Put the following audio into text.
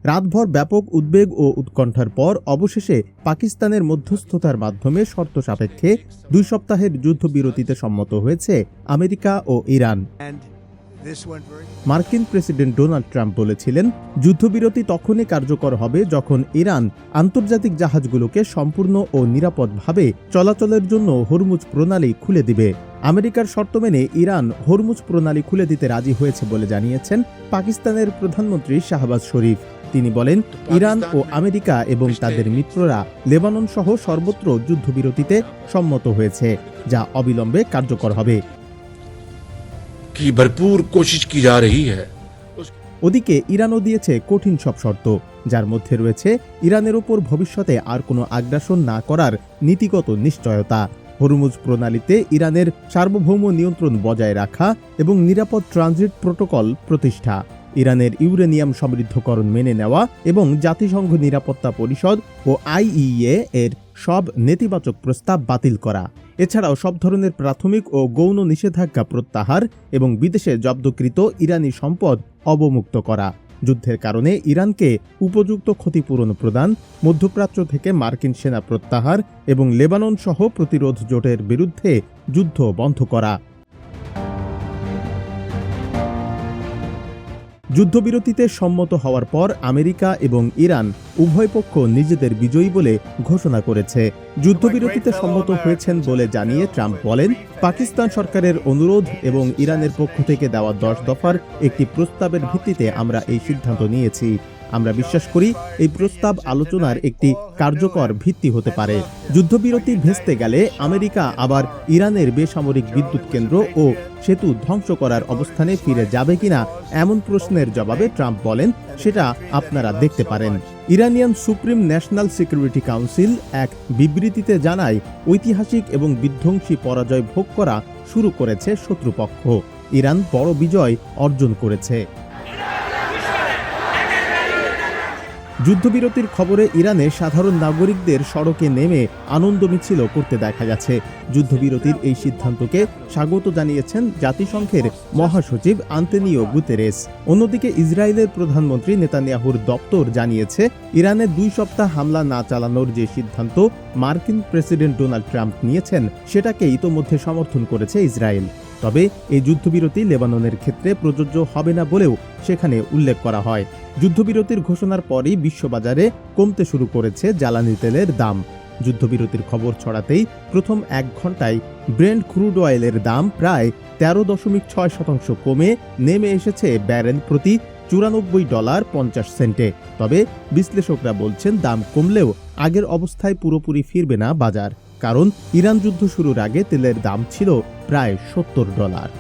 রাতভর ব্যাপক উদ্বেগ ও উৎকণ্ঠার পর অবশেষে পাকিস্তানের মধ্যস্থতার মাধ্যমে শর্ত সাপেক্ষে 2 সপ্তাহের যুদ্ধবিরতিতে সম্মত হয়েছে আমেরিকা ও ইরান। মার্কিন প্রেসিডেন্ট ডোনাল্ড ট্রাম্প বলেছিলেন, যুদ্ধবিরতি তখনই কার্যকর হবে যখন ইরান আন্তর্জাতিক জাহাজগুলোকে সম্পূর্ণ ও নিরাপদভাবে চলাচলের জন্য হরমুজ প্রণালী খুলে দিবে। আমেরিকার শর্ত মেনে ইরান হরমুজ প্রণালী খুলে দিতে রাজি হয়েছে বলে জানিয়েছেন পাকিস্তানের প্রধানমন্ত্রী শাহবাজ শরীফ। তিনি বলেন, ইরান ও আমেরিকা এবং তাদের মিত্ররা লেবানন সহ সর্বত্র যুদ্ধবিরতিতে সম্মত হয়েছে, যা অবিলম্বে কার্যকর হবে। की भरपूर कोशिश की जा रही है। ওদিকে ইরানও দিয়েছে কঠিন সব শর্ত, যার মধ্যে রয়েছে ইরানের উপর ভবিষ্যতে আর কোনো আগ্রাসন না করার নীতিগত নিশ্চয়তা, হরমুজ প্রণালীতে ইরানের সার্বভৌম নিয়ন্ত্রণ বজায় রাখা এবং নিরাপদ ট্রানজিট প্রোটোকল প্রতিষ্ঠা, ইরানের ইউরেনিয়াম সমৃদ্ধকরণ মেনে নেওয়া এবং জাতিসংঘ নিরাপত্তা পরিষদ ও আইইএ এর সব নেতিবাচক প্রস্তাব বাতিল করা। এছাড়াও সব ধরনের প্রাথমিক ও গৌণ নিষেধাজ্ঞা প্রত্যাহার এবং বিদেশে জব্দকৃত ইরানি সম্পদ অবমুক্ত করা, যুদ্ধের কারণে ইরানকে উপযুক্ত ক্ষতিপূরণ প্রদান, মধ্যপ্রাচ্য থেকে মার্কিন সেনা প্রত্যাহার এবং লেবানন সহ প্রতিরোধ জোটের বিরুদ্ধে যুদ্ধ বন্ধ করা। যুদ্ধবিরতিতে সম্মত হওয়ার পর আমেরিকা এবং ইরান উভয় পক্ষ নিজেদের বিজয়ী বলে ঘোষণা করেছে। যুদ্ধবিরতিতে সম্মত হয়েছেন বলে জানিয়ে ট্রাম্প বলেন, পাকিস্তান সরকারের অনুরোধ এবং ইরানের পক্ষ থেকে দেওয়া 10 দফার একটি প্রস্তাবের ভিত্তিতে আমরা এই সিদ্ধান্ত নিয়েছি। আমরা বিশ্বাস করি এই প্রস্তাব আলোচনার একটি কার্যকর ভিত্তি হতে পারে। যুদ্ধবিরতি ভেস্তে গেলে আমেরিকা আবার ইরানের বেসামরিক বিদ্যুৎ কেন্দ্র ও সেতু ধ্বংস করার অবস্থানে ফিরে যাবে কিনা এমন প্রশ্নের জবাবে ট্রাম্প বলেন, সেটা আপনারা দেখতে পারেন। Iranian supreme national security council এক বিবৃতিতে জানায়, ঐতিহাসিক এবং বিধ্বংসী পরাজয় ভোগ করা শুরু করেছে শত্রুপক্ষ। ইরান বড় বিজয় অর্জন করেছে। যুদ্ধবিরতির খবরে ইরানে সাধারণ নাগরিকদের সড়কে নেমে আনন্দ মিছিল করতে দেখা গেছে। যুদ্ধবিরতির এই সিদ্ধান্তকে স্বাগত জানিয়েছেন জাতিসংঘের মহাসচিব আন্তোনিও গুতেরেস। অন্যদিকে ইসরায়েলের প্রধানমন্ত্রী নেতানিয়াহুর দপ্তর জানিয়েছে, ইরানে 2 সপ্তাহ হামলা না চালানোর যে সিদ্ধান্ত মার্কিন প্রেসিডেন্ট ডোনাল্ড ট্রাম্প নিয়েছেন, সেটাকে ইতোমধ্যে সমর্থন করেছে ইসরায়েল। তবে এই যুদ্ধবিরতি লেবাননের ক্ষেত্রে প্রযোজ্য হবে না বলেও সেখানে উল্লেখ করা হয়। যুদ্ধবিরতির ঘোষণার পরই বিশ্ববাজারে কমতে শুরু করেছে জ্বালানি তেলের দাম। যুদ্ধবিরতির খবর ছড়াতেই প্রথম 1 ঘন্টায় ব্রেন্ট ক্রুড অয়েলের দাম প্রায় 13.6% কমে নেমে এসেছে ব্যারেল প্রতি $94.50। তবে বিশ্লেষকরা বলছেন, দাম কমলেও আগের অবস্থায় পুরোপুরি ফিরবে না বাজার, কারণ ইরান যুদ্ধ শুরুর আগে তেলের দাম ছিল প্রায় $70।